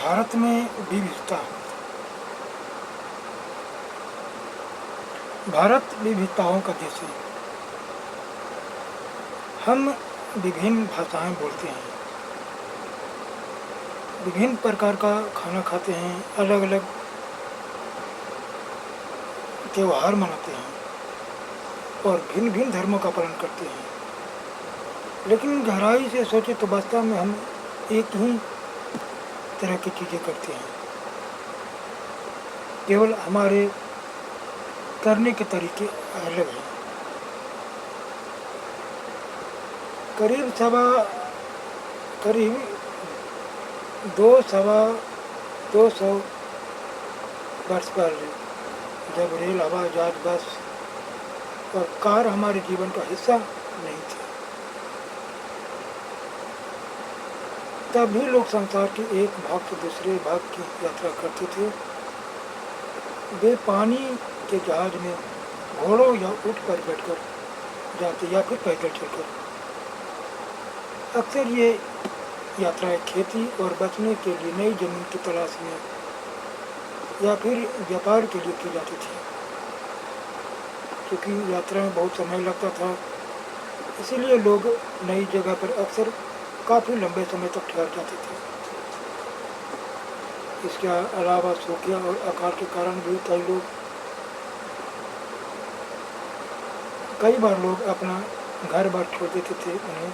भारत में विविधता। भारत विविधताओं का देश है। हम विभिन्न भाषाएं बोलते हैं, विभिन्न प्रकार का खाना खाते हैं, अलग अलग त्यौहार मनाते हैं और भिन्न भिन्न धर्मों का पालन करते हैं। लेकिन गहराई से सोचे तो वास्तव में हम एक ही तरह की चीज़ें करते हैं, केवल हमारे करने के तरीके अलग हैं। करीब 200 वर्ष पहले जब रेल, हवाई जहाज, बस और कार हमारे जीवन का हिस्सा नहीं थे, तब भी लोग संसार के एक भाग से दूसरे भाग की यात्रा करते थे। वे पानी के जहाज में घोड़ों या ऊँट पर बैठकर जाते या फिर पैदल चलकर। अक्सर ये यात्राएं खेती और बचने के लिए नई जमीन की तलाश में या फिर व्यापार के लिए की जाती थी। क्योंकि यात्रा में बहुत समय लगता था, इसीलिए लोग नई जगह पर अक्सर काफ़ी लंबे समय तक ठहर जाते थे। इसके अलावा सूखिया और अकाल के कारण भी कई बार लोग अपना घर बार छोड़ देते थे। उन्हें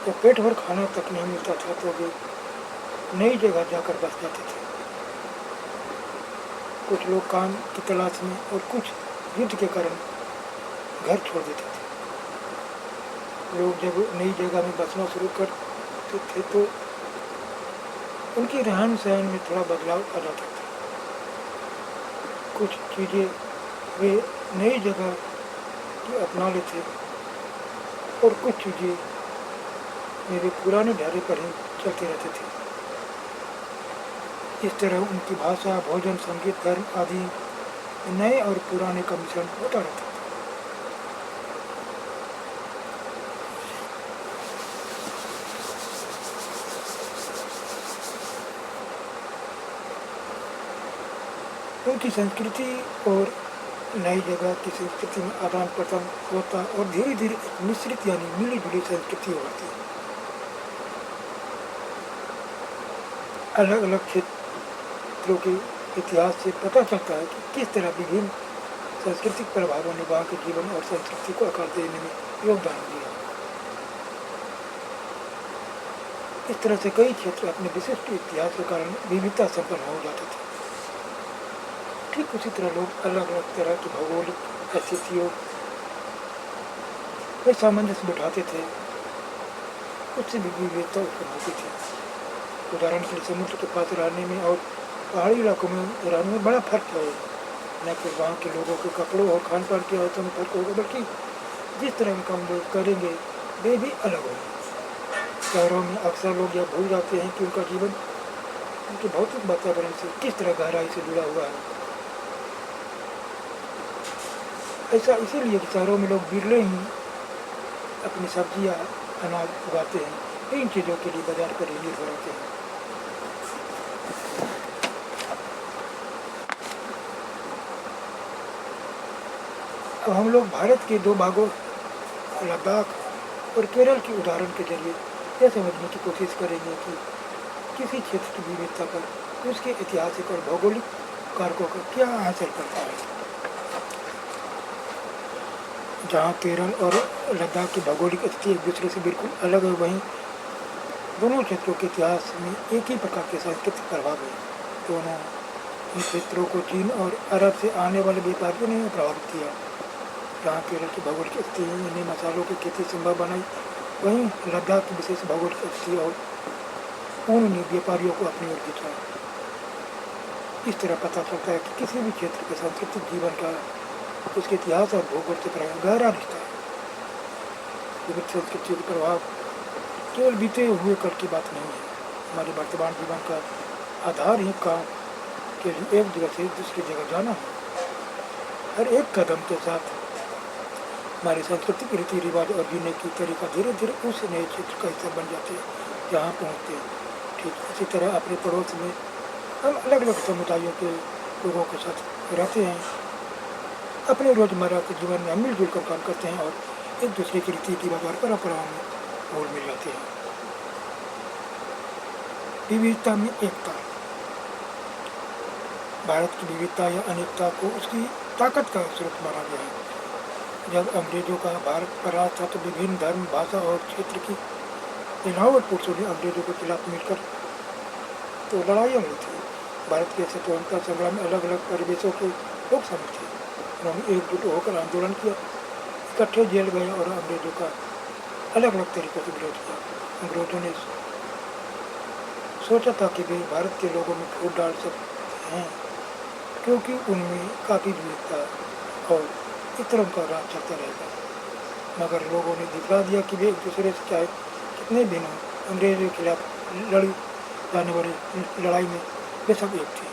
जब पेट भर खाना तक नहीं मिलता था तो वे नई जगह जाकर बस जाते थे। कुछ लोग काम की तलाश में और कुछ युद्ध के कारण घर छोड़ देते थे। लोग जब नई जगह में बसना शुरू करते थे तो उनकी रहन सहन में थोड़ा बदलाव आ जाता था। कुछ चीज़ें वे नई जगह की अपना लेते और कुछ चीज़ें में वे पुराने ढारे पर ही चलते रहते थे। इस तरह उनकी भाषा, भोजन, संगीत, धर्म आदि नए और पुराने का मिश्रण होता रहता था। उनकी संस्कृति और नई जगह की संस्कृति में आदान प्रदान होता और धीरे धीरे एक मिश्रित यानी मिली जुली संस्कृति होती है। अलग अलग क्षेत्रों के इतिहास से पता चलता है कि किस तरह विभिन्न सांस्कृतिक प्रभावों ने वहाँ के जीवन और संस्कृति को आकार देने में योगदान दिया। इस तरह से कई क्षेत्र अपने विशिष्ट इतिहास के कारण विविधता संपन्न हो जाते थे। ठीक उसी तरह लोग अलग अलग तरह की भौगोलिक स्थितियों में सामंजस्य बिठाते थे, उससे भी विविधता उत्पन्न होती थी। उदाहरण के लिए समुद्र के पास रहने में और पहाड़ी इलाकों में रहने में बड़ा फर्क है। न कि वहाँ के लोगों के कपड़ों और खान पान की आदतों में फर्क होगा, बल्कि जिस तरह का काम लोग करेंगे वे भी अलग होंगे। शहरों में अक्सर लोग यह भूल जाते हैं कि उनका जीवन उनके भौतिक वातावरण से किस तरह गहराई से जुड़ा हुआ है। ऐसा इसीलिए कि शहरों में लोग बिरले ही अपनी सब्जियाँ, अनाज उगाते हैं। इन चीज़ों के लिए बाजार पर ही निर्भर होते हैं। अब हम लोग भारत के दो भागों लद्दाख और केरल के उदाहरण के जरिए यह समझने की कोशिश करेंगे कि किसी क्षेत्र की विविधता पर उसके ऐतिहासिक और भौगोलिक कारकों का क्या असर पड़ता है। जहाँ केरल और लद्दाख की भौगोलिक स्थिति एक दूसरे से बिल्कुल अलग है, वहीं दोनों क्षेत्रों के इतिहास में एक ही प्रकार के सांस्कृतिक प्रभाव है। दोनों इन क्षेत्रों को चीन और अरब से आने वाले व्यापारियों ने प्रभावित किया। जहाँ केरल की भौगोलिक स्थिति ने मसालों की खेती संभव बनाई, वहीं लद्दाख की विशेष भौगोलिक स्थिति और उन्होंने व्यापारियों को अपनी ओर खींचा। इस तरह पता चलता है कि किसी भी क्षेत्र के सांस्कृतिक जीवन का उसके इतिहास और भूगोल से गहरा रिश्ता है। विविध संस्कृति का प्रभाव केवल बीते हुए कल की बात नहीं है। हमारे वर्तमान जीवन का आधार ही काम के लिए एक जगह से दूसरी जगह जाना है। हर एक कदम के साथ हमारी सांस्कृतिक रीति रिवाज और जीने की तरीका धीरे धीरे उस नए क्षेत्र का हिस्सा बन जाते हैं जहाँ पहुँचते हैं। ठीक इसी तरह अपने पड़ोस में हम अलग अलग समुदायों के लोगों के साथ रहते हैं। अपने रोज़मर्रा के जीवन में हम मिलजुल कर काम करते हैं और एक दूसरे की रीति रिवाज और परंपराओं में घुल मिल जाते हैं। विविधता में एकता। भारत की विविधता या अनेकता को उसकी ताकत का स्रोत माना गया है। जब अंग्रेजों का भारत पर राज था तो विभिन्न धर्म, भाषा और क्षेत्र की सेनाओं और पुरुषों ने अंग्रेजों के खिलाफ मिलकर तो लड़ाइयाँ हुई थी। भारत के स्वतंत्रता संग्राम में अलग अलग परिवेशों के लोग शामिल थे। उन्होंने एकजुट होकर आंदोलन किया, इकट्ठे जेल गए और अंग्रेजों का अलग अलग तरीकों से विरोध किया। अंग्रेजों ने सोचा था कि वे भारत के लोगों में फूट डाल सकते हैं क्योंकि उनमें काफ़ी विविधता और इस तरह का राज चलता रहेगा। मगर लोगों ने दिखला दिया कि वे एक दूसरे से चाहे कितने भी हों, अंग्रेजों के खिलाफ लड़ी जाने वाली लड़ाई में वे सब एक थे।